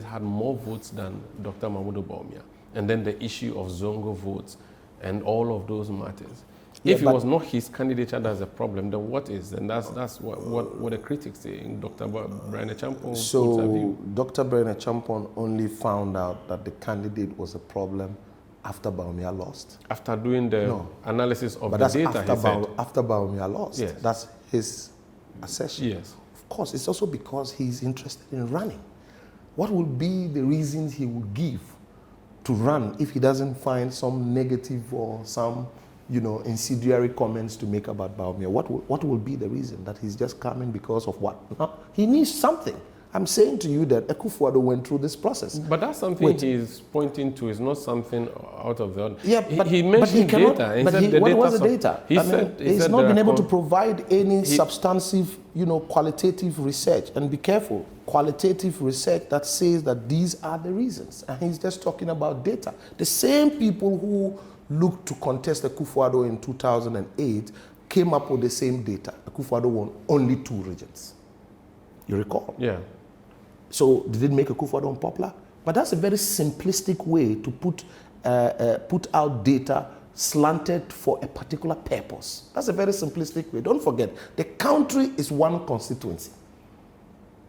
had more votes than Dr. Mahamudu Bawumia. And then the issue of Zongo votes and all of those matters. Yeah, if it was not his candidature that's a problem, then what is? And that's what the critics say in Dr. Brian Champon. So Dr. Brian Champon only found out that the candidate was a problem after Bawumia lost. After doing the analysis of the data, after Bawumia lost. Yes. That's his assertion. Yes. Of course, it's also because he's interested in running. What will be the reasons he would give to run if he doesn't find some negative or some, incendiary comments to make about Bawumia? What will be the reason that he's just coming because of what? No, he needs something. I'm saying to you that Akufo Addo went through this process. But that's something he's pointing to. It's not something out of the ordinary. Yeah, but he mentioned data. What was the data? He's not been able to provide any substantive, qualitative research. And be careful, qualitative research that says that these are the reasons. And he's just talking about data. The same people who looked to contest Akufo Addo in 2008 came up with the same data. Akufo Addo won only 2 regions. You recall? Yeah. So did it make Akufo Addo unpopular? But that's a very simplistic way to put out data slanted for a particular purpose. That's a very simplistic way. Don't forget, the country is one constituency.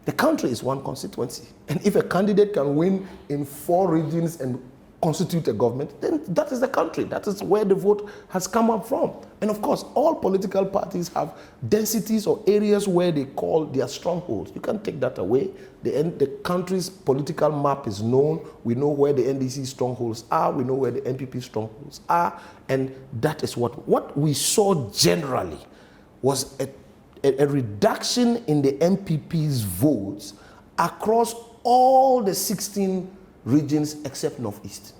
The country is one constituency. And if a candidate can win in 4 regions and constitute a government, then that is the country. That is where the vote has come up from. And of course, all political parties have densities or areas where they call their strongholds. You can't take that away. The country's political map is known. We know where the NDC strongholds are. We know where the NPP strongholds are. And that is what we saw generally was a reduction in the NPP's votes across all the 16 regions except Northeast.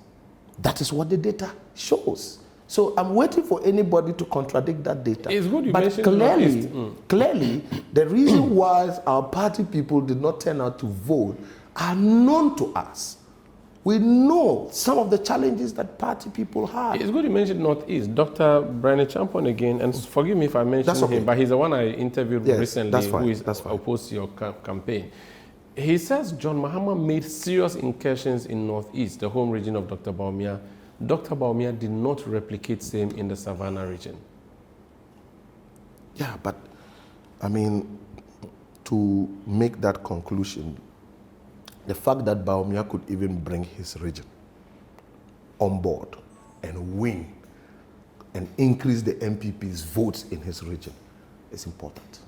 That is what the data shows. So I'm waiting for anybody to contradict that data. It's good you but mentioned clearly, the reason why our party people did not turn out to vote are known to us. We know some of the challenges that party people have. It's good you mentioned Northeast. Dr. Brian Champon again, and forgive me if I mentioned him, but he's the one I interviewed recently who is opposed to your campaign. He says John Mahama made serious incursions in Northeast, the home region of Dr. Bawumia. Dr. Bawumia did not replicate same in the Savannah region. Yeah, but I mean, to make that conclusion, the fact that Bawumia could even bring his region on board and win and increase the MPP's votes in his region is important.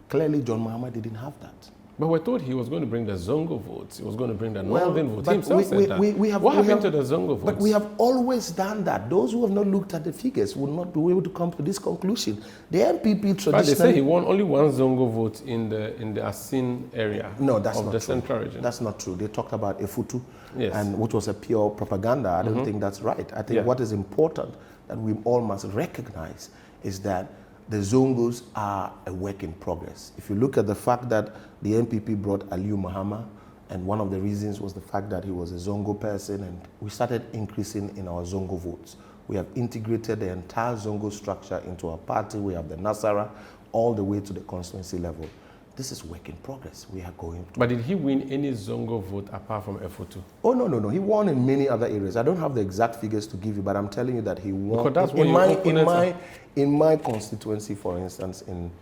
Clearly, John Mahama didn't have that. But we're told he was going to bring the Zongo votes. He was going to bring the Northern votes. He himself said that. What happened to the Zongo votes? But we have always done that. Those who have not looked at the figures will not be able to come to this conclusion. The MPP traditionally... But they say he won only 1 Zongo vote in the Asin area of the central region. That's not true. They talked about Efutu, yes, which was a pure propaganda. I don't think that's right. I think what is important that we all must recognize is that the Zongos are a work in progress. If you look at the fact that the NPP brought Aliu Mahama, and one of the reasons was the fact that he was a Zongo person, and we started increasing in our Zongo votes. We have integrated the entire Zongo structure into our party. We have the Nasara all the way to the constituency level. This is work in progress. We are going to. But did he win any Zongo vote apart from Efutu? Oh, no. He won in many other areas. I don't have the exact figures to give you, but I'm telling you that he won. Because that's in my constituency, for instance, in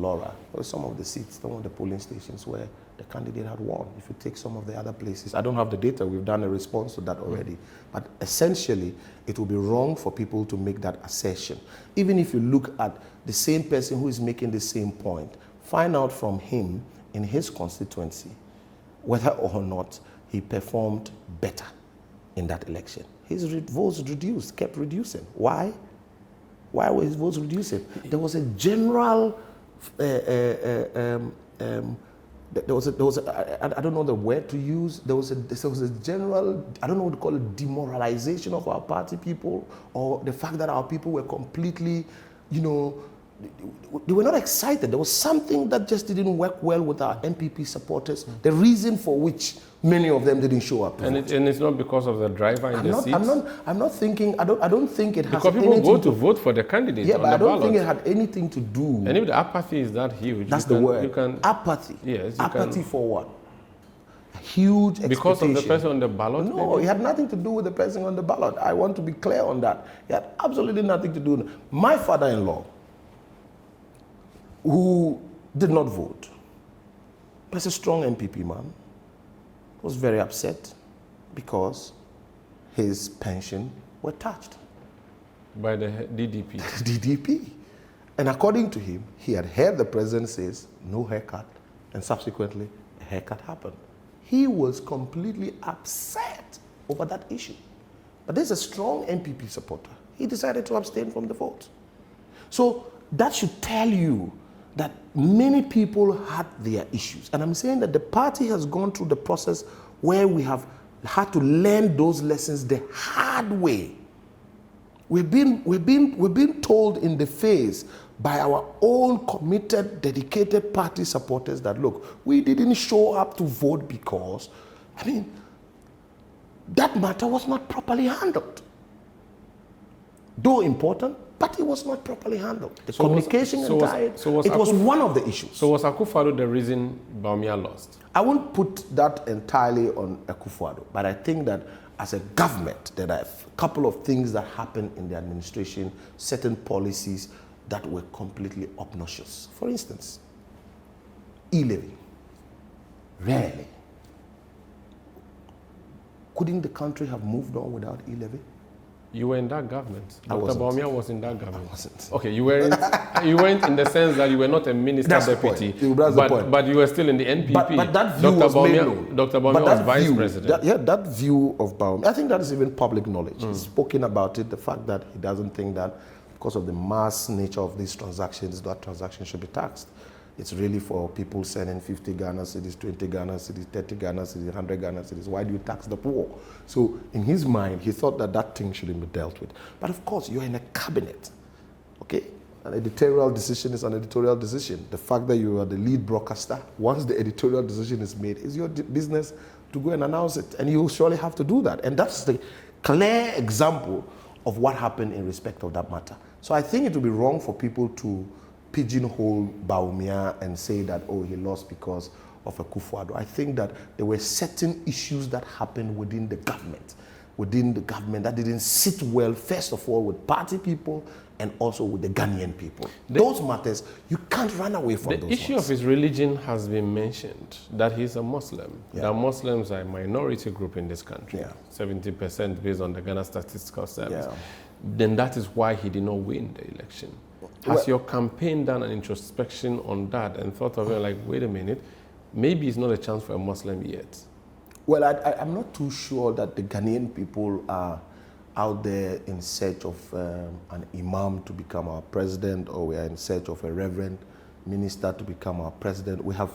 Laura, there were some of the seats, some of the polling stations where the candidate had won. If you take some of the other places, I don't have the data. We've done a response to that already. But essentially, it will be wrong for people to make that assertion. Even if you look at the same person who is making the same point, find out from him in his constituency whether or not he performed better in that election. His votes kept reducing. Why? Why were his votes reducing? There was a general, I don't know the word to use, there was a general, I don't know what to call it, demoralization of our party people, or the fact that our people were completely, they were not excited. There was something that just didn't work well with our NPP supporters, the reason for which many of them didn't show up. And it's not because of the driver in the seats? I'm not thinking, I don't think it has anything to do. Because people go to vote for the candidate on the ballot. Yeah, but I don't think it had anything to do. And if the apathy is that huge. That's the word. Apathy. Yes. Apathy for what? huge expectation. Because of the person on the ballot? No, maybe? It had nothing to do with the person on the ballot. I want to be clear on that. It had absolutely nothing to do with it. My father-in-law, who did not vote, was a strong NPP man, was very upset because his pension were touched. By the DDP? DDP. And according to him, he had heard the president says, no haircut, and subsequently, a haircut happened. He was completely upset over that issue. But there's a strong NPP supporter. He decided to abstain from the vote. So that should tell you that many people had their issues. And I'm saying that the party has gone through the process where we have had to learn those lessons the hard way. We've been told in the face by our own committed, dedicated party supporters that, look, we didn't show up to vote because, I mean, that matter was not properly handled. Though important, but it was not properly handled. The communication and diet, it was one of the issues. So was Akufo Addo the reason Bawumia lost? I won't put that entirely on Akufo Addo, but I think that as a government, there are a couple of things that happened in the administration, certain policies that were completely obnoxious. For instance, e-levy. Rarely. Couldn't the country have moved on without e-levy? You were in that government. Dr. Bawumia was in that government. I wasn't. Okay, you weren't in the sense that you were not a minister deputy, but you were still in the NPP. But that view was made known. Dr. Bawumia was vice president. That view of Bawumia, I think that is even public knowledge. He's spoken about it, the fact that he doesn't think that because of the mass nature of these transactions, that transaction should be taxed. It's really for people sending 50 Ghana cedis, 20 Ghana cedis, 30 Ghana cedis, 100 Ghana cedis. Why do you tax the poor? So in his mind, he thought that that thing shouldn't be dealt with. But of course, you're in a cabinet, okay? An editorial decision is an editorial decision. The fact that you are the lead broadcaster, once the editorial decision is made, it's your business to go and announce it. And you surely have to do that. And that's the clear example of what happened in respect of that matter. So I think it would be wrong for people to pigeonhole Bawumia and say that, oh, he lost because of Akufo Addo. I think that there were certain issues that happened within the government that didn't sit well, first of all, with party people and also with the Ghanaian people. Those matters, you can't run away from those. The issue of his religion has been mentioned, that he's a Muslim. Yeah. That Muslims are a minority group in this country, 70% based on the Ghana Statistical Service. Yeah. Then that is why he did not win the election. Has your campaign done an introspection on that and thought of it like, wait a minute, maybe it's not a chance for a Muslim yet? Well, I'm not too sure that the Ghanaian people are out there in search of an imam to become our president, or we are in search of a reverend minister to become our president. We have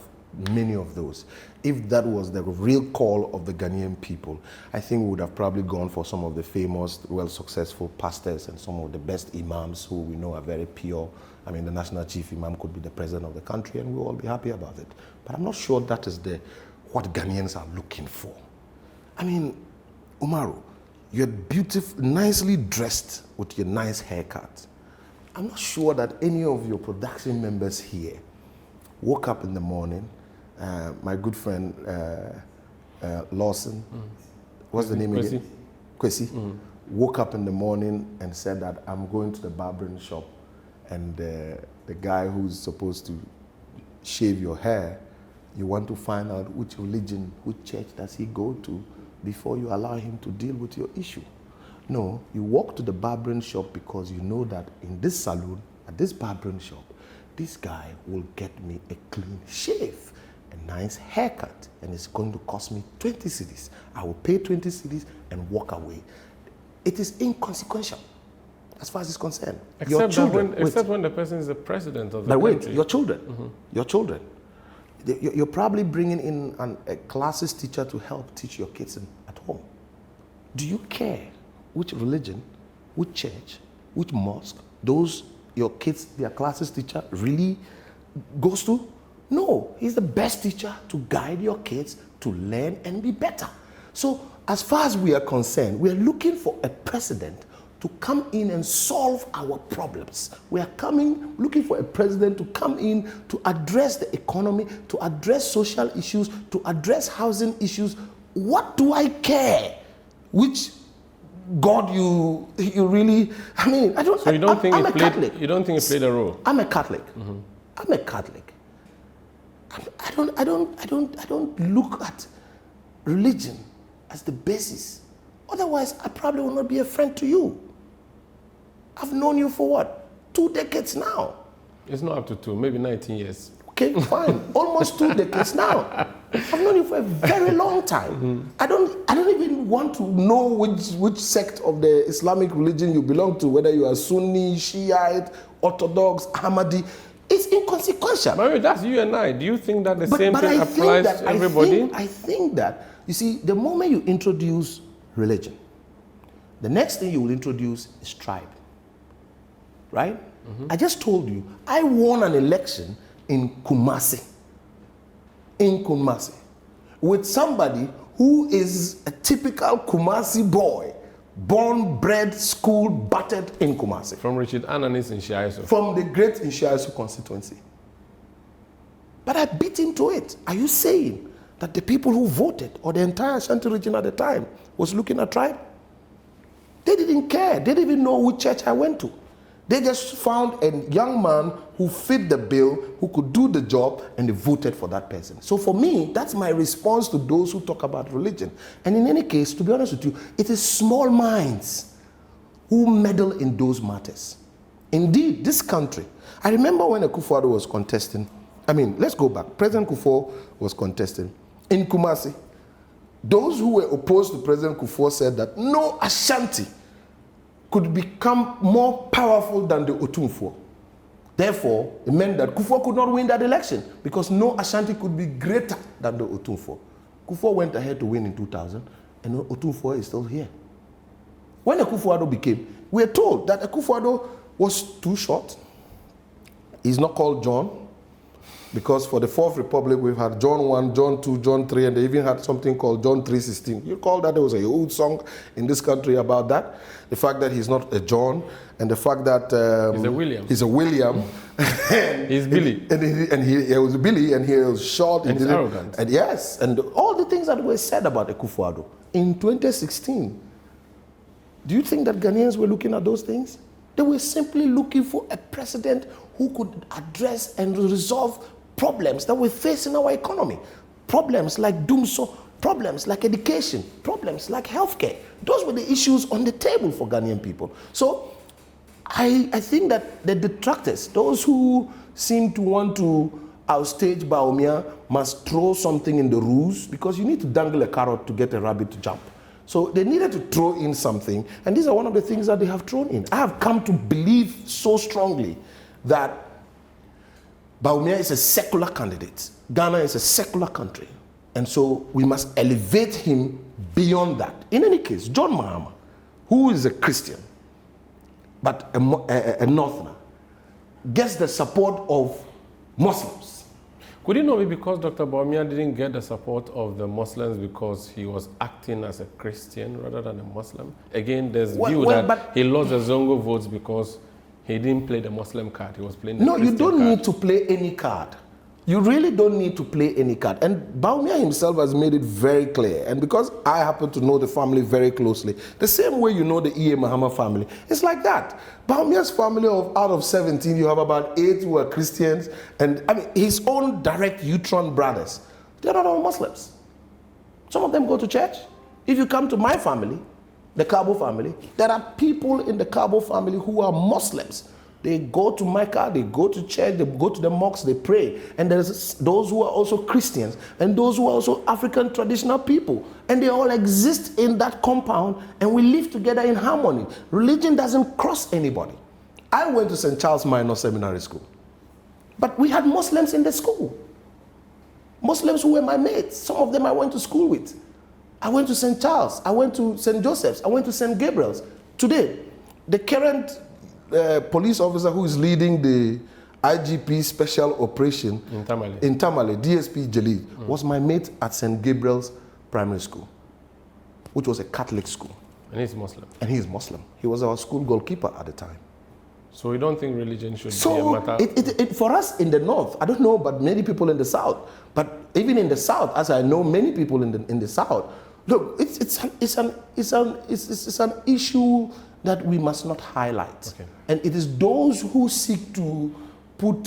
many of those. If that was the real call of the Ghanaian people, I think we would have probably gone for some of the famous, well-successful pastors and some of the best imams who we know are very pure. I mean, the national chief imam could be the president of the country and we'll all be happy about it. But I'm not sure that is what Ghanaians are looking for. I mean, Umaru, you're beautiful, nicely dressed with your nice haircut. I'm not sure that any of your production members here woke up in the morning. My good friend Lawson, what's the name again? Kwesi. Woke up in the morning and said that I'm going to the barbering shop, and the guy who's supposed to shave your hair, you want to find out which religion, which church does he go to before you allow him to deal with your issue. No, you walk to the barbering shop because you know that in this salon, at this barbering shop, this guy will get me a clean shave, a nice haircut, and it's going to cost me 20 cedis. I will pay 20 cedis and walk away. It is inconsequential as far as it's concerned. Except when the person is the president of the country. But wait, your children, your children. You're probably bringing in a classes teacher to help teach your kids at home. Do you care which religion, which church, which mosque those your kids, their classes teacher really goes to? No, he's the best teacher to guide your kids to learn and be better. So as far as we are concerned, we are looking for a president to come in and solve our problems. We are coming, looking for a president to come in to address the economy, to address social issues, to address housing issues. What do I care? Which God you really, I mean, I don't. So you don't think I'm it a played? Catholic. You don't think it played a role? I'm a Catholic. I'm a Catholic. I don't look at religion as the basis. Otherwise, I probably will not be a friend to you. I've known you for what? 2 decades now. It's not up to 2, maybe 19 years. Okay, fine. Almost 2 decades now. I've known you for a very long time. I don't even want to know which sect of the Islamic religion you belong to, whether you are Sunni, Shiite, Orthodox, Ahmadi. It's inconsequential. But that's you and I. Do you think that the same thing applies to everybody? I think that, you see, the moment you introduce religion, the next thing you will introduce is tribe. Right? I just told you, I won an election in Kumasi. With somebody who is a typical Kumasi boy, born, bred, schooled, battered in Kumasi. From Richard Ananis in Shiaiso. From the great Shiaiso constituency. But I beat him to it. Are you saying that the people who voted, or the entire Ashanti region at the time, was looking at tribe? They didn't care. They didn't even know which church I went to. They just found a young man who fit the bill, who could do the job, and they voted for that person. So for me, that's my response to those who talk about religion. And in any case, to be honest with you, it is small minds who meddle in those matters. Indeed, this country, I remember when Akufo Addo was contesting, let's go back. President Akufo was contesting in Kumasi. Those who were opposed to President Akufo said that no Ashanti could become more powerful than the Otumfuo. Therefore, it meant that Akufo could not win that election because no Ashanti could be greater than the Otumfuo. Akufo went ahead to win in 2000, and Otumfuo is still here. When Akufo Addo became, we were told that Akufo Addo was too short. He's not called John, because for the Fourth Republic, we've had John 1, John 2, John 3, and they even had something called John 3:16. You recall that there was a old song in this country about that? The fact that he's not a John, and the fact that he's a William. He's a William. He's Billy. And he was Billy, and he was short. And he's arrogant. And yes, and all the things that were said about Akufo Addo. In 2016, do you think that Ghanaians were looking at those things? They were simply looking for a president who could address and resolve problems that we face in our economy. Problems like Dumso, problems like education, problems like healthcare. Those were the issues on the table for Ghanaian people. So I think that the detractors, those who seem to want to outstage Bawumia, must throw something in the ruse, because you need to dangle a carrot to get a rabbit to jump. So they needed to throw in something, and these are one of the things that they have thrown in. I have come to believe so strongly that Bawumia is a secular candidate. Ghana is a secular country. And so we must elevate him beyond that. In any case, John Mahama, who is a Christian, but a Northerner, gets the support of Muslims. Could it not be because Dr. Bawumia didn't get the support of the Muslims because he was acting as a Christian rather than a Muslim? Again, there's view that he lost the Zongo votes because he didn't play the Muslim card. He was playing the Christian you don't card. need to play any card. You really don't need to play any card. And Bawumia himself has made it very clear. And because I happen to know the family very closely, the same way you know the E.A. Mahama family, it's like that. Bawumia's family, out of 17, you have about 8 who are Christians. And his own direct Utron brothers, they're not all Muslims. Some of them go to church. If you come to my family, the Karbo family, there are people in the Karbo family who are Muslims. They go to Mecca, they go to church, they go to the mosques, they pray. And there's those who are also Christians, and those who are also African traditional people. And they all exist in that compound, and we live together in harmony. Religion doesn't cross anybody. I went to St. Charles Minor Seminary School, but we had Muslims in the school. Muslims who were my mates. Some of them I went to school with. I went to St. Charles, I went to St. Joseph's, I went to St. Gabriel's. Today, the current police officer who is leading the IGP special operation in Tamale, DSP Jalid, was my mate at St. Gabriel's Primary School, which was a Catholic school. And he's Muslim. And he's Muslim. He was our school goalkeeper at the time. So you don't think religion should be a matter? For us in the north, I don't know, but many people in the south, but even in the south, as I know many people in the south, look, it's an issue that we must not highlight. Okay. And it is those who seek to put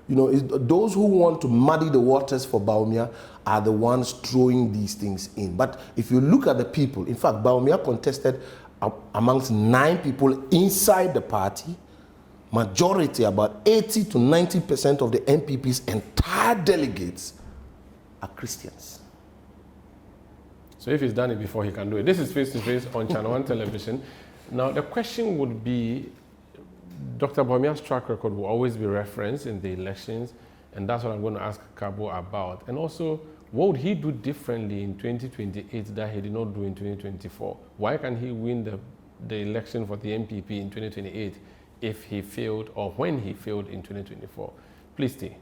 those who want to muddy the waters for Bawumia are the ones throwing these things in. But if you look at the people, in fact, Bawumia contested amongst 9 people inside the party. Majority, about 80 to 90% of the MPP's entire delegates are Christians. So if he's done it before, he can do it. This is Face to Face on ChannelOne television. Now, the question would be, Dr. Bawumia's track record will always be referenced in the elections, and that's what I'm going to ask Karbo about. And also, what would he do differently in 2028 that he did not do in 2024? Why can he win the election for the MPP in 2028 if he failed, or when he failed in 2024? Please stay.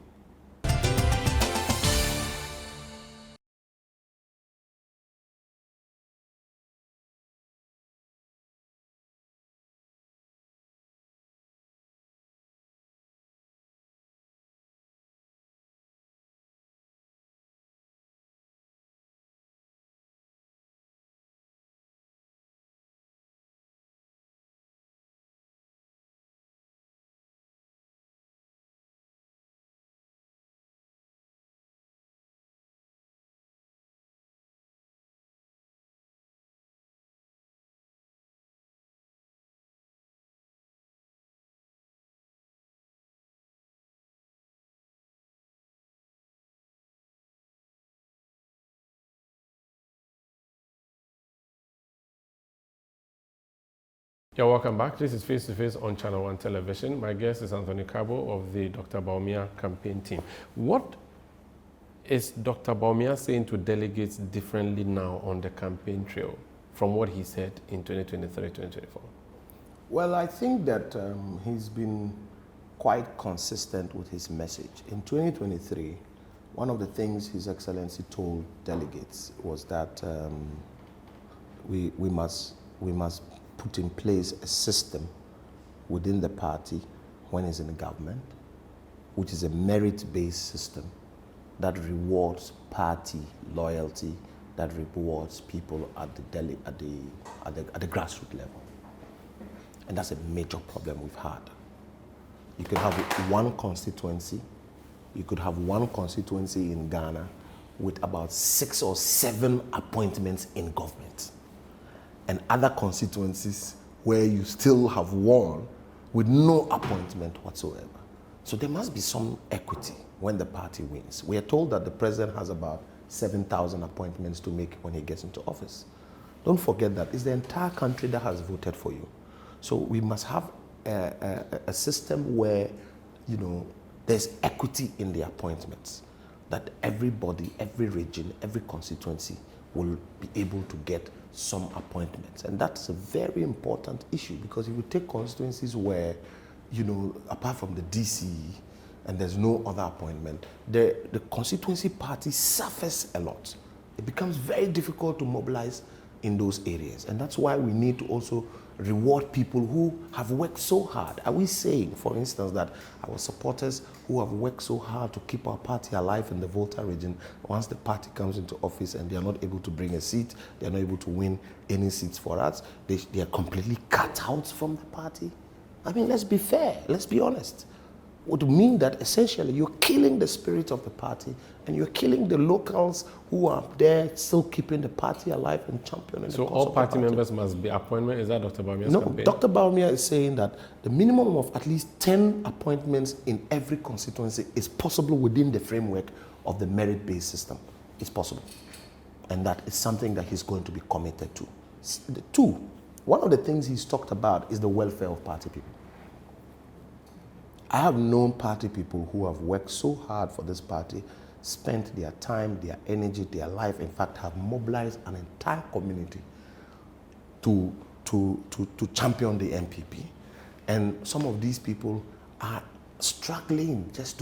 Yeah, welcome back. This is Face to Face on ChannelOne television. My guest is Anthony Karbo of the Dr. Bawumia campaign team. What is Dr. Bawumia saying to delegates differently now on the campaign trail from what he said in 2023, 2024? Well, I think that he's been quite consistent with his message. In 2023, one of the things His Excellency told delegates was that we must put in place a system within the party when it's in the government, which is a merit-based system that rewards party loyalty, that rewards people at the grassroots level. And that's a major problem we've had. You could have one constituency in Ghana with about 6 or 7 appointments in government, and other constituencies where you still have one with no appointment whatsoever. So there must be some equity when the party wins. We are told that the president has about 7,000 appointments to make when he gets into office. Don't forget that it's the entire country that has voted for you. So we must have a system where, there's equity in the appointments, that everybody, every region, every constituency will be able to get some appointments. And that's a very important issue, because if you take constituencies where, apart from the DC, and there's no other appointment, the constituency party suffers a lot. It becomes very difficult to mobilize in those areas. And that's why we need to also reward people who have worked so hard. Are we saying, for instance, that our supporters who have worked so hard to keep our party alive in the Volta region, once the party comes into office and they are not able to bring a seat, they are not able to win any seats for us, they are completely cut out from the party? I mean, let's be fair, let's be honest. It would mean that essentially you're killing the spirit of the party, and you're killing the locals who are there still keeping the party alive and championing the cause of the party. So all party members must be appointed? Is that Dr. Bawumia's campaign? No, Dr. Bawumia is saying that the minimum of at least 10 appointments in every constituency is possible within the framework of the merit-based system. It's possible. And that is something that he's going to be committed to. 2, one of the things he's talked about is the welfare of party people. I have known party people who have worked so hard for this party, spent their time, their energy, their life, in fact, have mobilized an entire community to champion the MPP. And some of these people are struggling just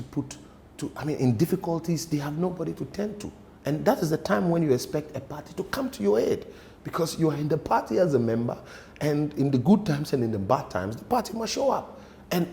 in difficulties, they have nobody to turn to. And that is the time when you expect a party to come to your aid, because you are in the party as a member, and in the good times and in the bad times, the party must show up. And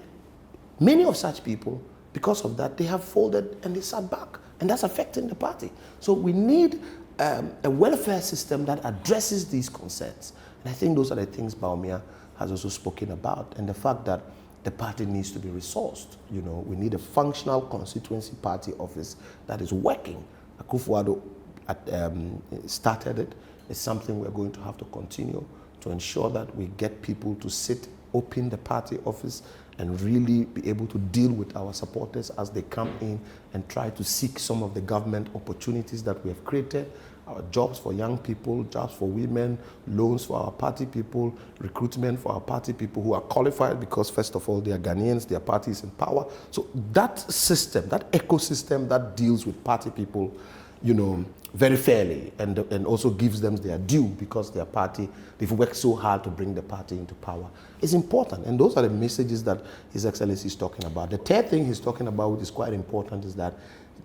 many of such people, because of that, they have folded and they sat back, and that's affecting the party. So we need a welfare system that addresses these concerns. And I think those are the things Bawumia has also spoken about, and the fact that the party needs to be resourced. You know, we need a functional constituency party office that is working. Akufo Addo started it. It's something we're going to have to continue to ensure that we get people to sit, open the party office, and really be able to deal with our supporters as they come in and try to seek some of the government opportunities that we have created. Our jobs for young people, jobs for women, loans for our party people, recruitment for our party people who are qualified because, first of all, they are Ghanaians, their party is in power. So that system, that ecosystem that deals with party people, you know, very fairly and also gives them their due because their party, they've worked so hard to bring the party into power, is important. And those are the messages that His Excellency is talking about. The third thing he's talking about, which is quite important, is that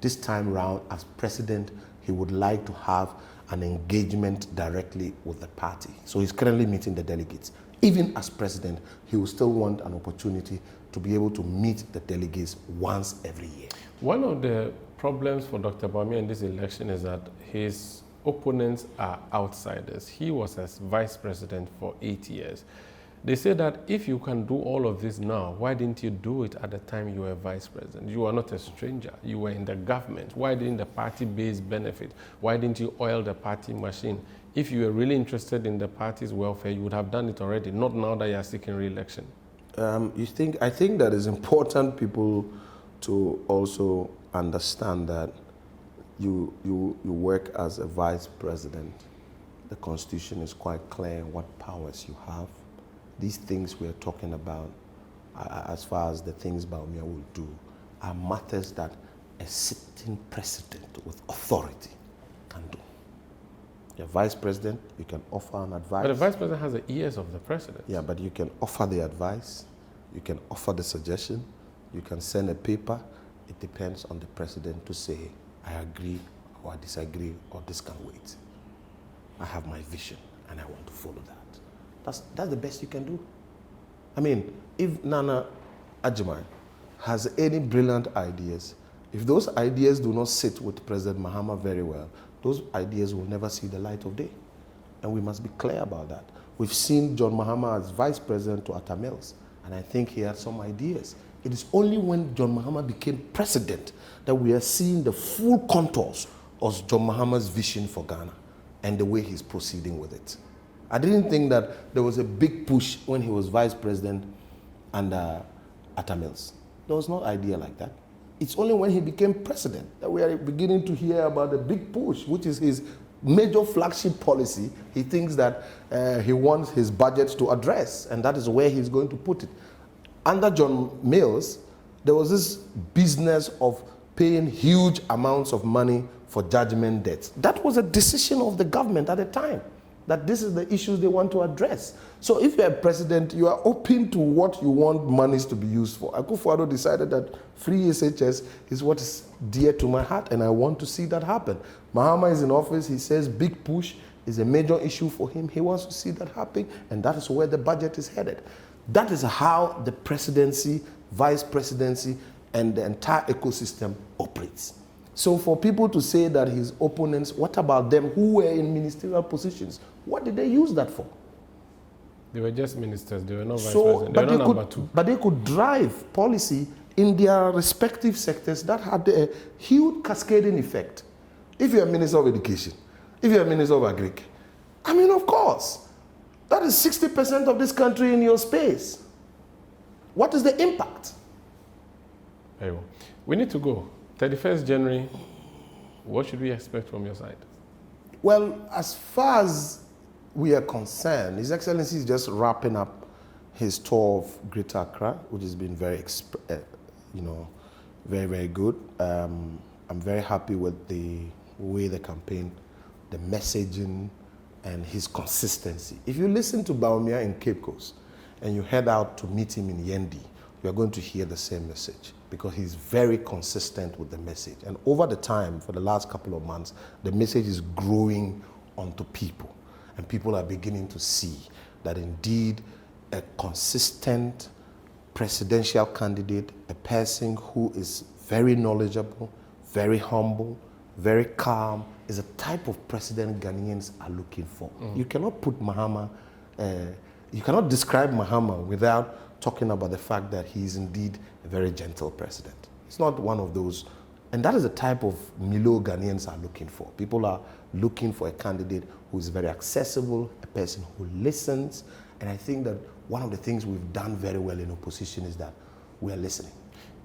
this time round, as president, he would like to have an engagement directly with the party. So he's currently meeting the delegates. Even as president, he will still want an opportunity to be able to meet the delegates once every year. One of the problems for Dr. Bawumia in this election is that his opponents are outsiders. He was as vice president for 8 years. They say that if you can do all of this now, why didn't you do it at the time you were vice president? You are not a stranger. You were in the government. Why didn't the party base benefit? Why didn't you oil the party machine? If you were really interested in the party's welfare, you would have done it already, not now that you are seeking re-election. I think that it's important people to also understand that you work as a vice president. The Constitution is quite clear what powers you have. These things we are talking about, as far as the things Bawumia will do, are matters that a sitting president with authority can do. You're vice president, you can offer an advice. But the vice president has the ears of the president. Yeah, but you can offer the advice, you can offer the suggestion, you can send a paper. It depends on the president to say, I agree or I disagree or this can wait. I have my vision and I want to follow that. That's the best you can do. I mean, if Nana Adjumai has any brilliant ideas, if those ideas do not sit with President Mahama very well, those ideas will never see the light of day. And we must be clear about that. We've seen John Mahama as vice president to Atta Mills, and I think he had some ideas. It is only when John Mahama became president that we are seeing the full contours of John Mahama's vision for Ghana and the way he's proceeding with it. I didn't think that there was a big push when he was vice president under Atta Mills. There was no idea like that. It's only when he became president that we are beginning to hear about the big push, which is his major flagship policy. He thinks that he wants his budget to address, and that is where he's going to put it. Under John Mills, there was this business of paying huge amounts of money for judgment debts. That was a decision of the government at the time, that this is the issues they want to address. So if you're a president, you are open to what you want monies to be used for. Akufo Addo decided that free SHS is what is dear to my heart, and I want to see that happen. Mahama is in office. He says big push is a major issue for him. He wants to see that happen, and that is where the budget is headed. That is how the presidency, vice presidency, and the entire ecosystem operates. So for people to say that his opponents, what about them who were in ministerial positions? What did they use that for? They were just ministers. They were not vice president. They were not number two. But they could drive policy in their respective sectors that had a huge cascading effect. If you're a minister of education, if you're a minister of agriculture, I mean, of course, that is 60% of this country in your space. What is the impact? Very well. We need to go. 31st January, what should we expect from your side? Well, as far as we are concerned, His Excellency is just wrapping up his tour of Greater Accra, which has been very, very, very good. I'm very happy with the way the campaign, the messaging, and his consistency. If you listen to Bawumia in Cape Coast and you head out to meet him in Yendi, you are going to hear the same message. because he's very consistent with the message. And over the time, for the last couple of months, the message is growing onto people. And people are beginning to see that indeed a consistent presidential candidate, a person who is very knowledgeable, very humble, very calm, is a type of president Ghanaians are looking for. You cannot put Mahama, you cannot describe Mahama without talking about the fact that he is indeed a very gentle president. It's not one of those, and that is the type of Milo Ghanaians are looking for. People are looking for a candidate who is very accessible, a person who listens, and I think that one of the things we've done very well in opposition is that we are listening.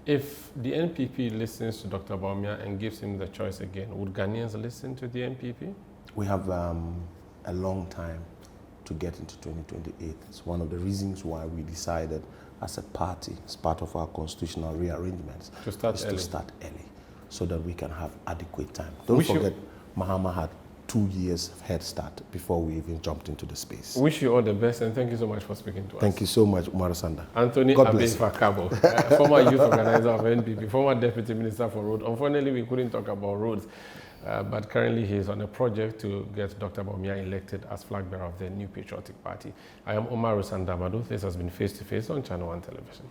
If the NPP listens to Dr. Bawumia and gives him the choice again, would Ghanaians listen to the NPP? We have a long time to get into 2028. It's one of the reasons why we decided as a party, as part of our constitutional rearrangements, to start early so that we can have adequate time. Don't forget, Mahama had 2 years head start before we even jumped into the space. Wish you all the best, and thank you so much for speaking to us. Thank you so much, Umaru Sanda. Anthony Karbo, former youth organizer of NPP, former deputy minister for roads. Unfortunately, we couldn't talk about roads, but currently he is on a project to get Dr. Bawumia elected as flag bearer of the New Patriotic Party. I am Umaru Sanda. This has been Face to Face on ChannelOne Television.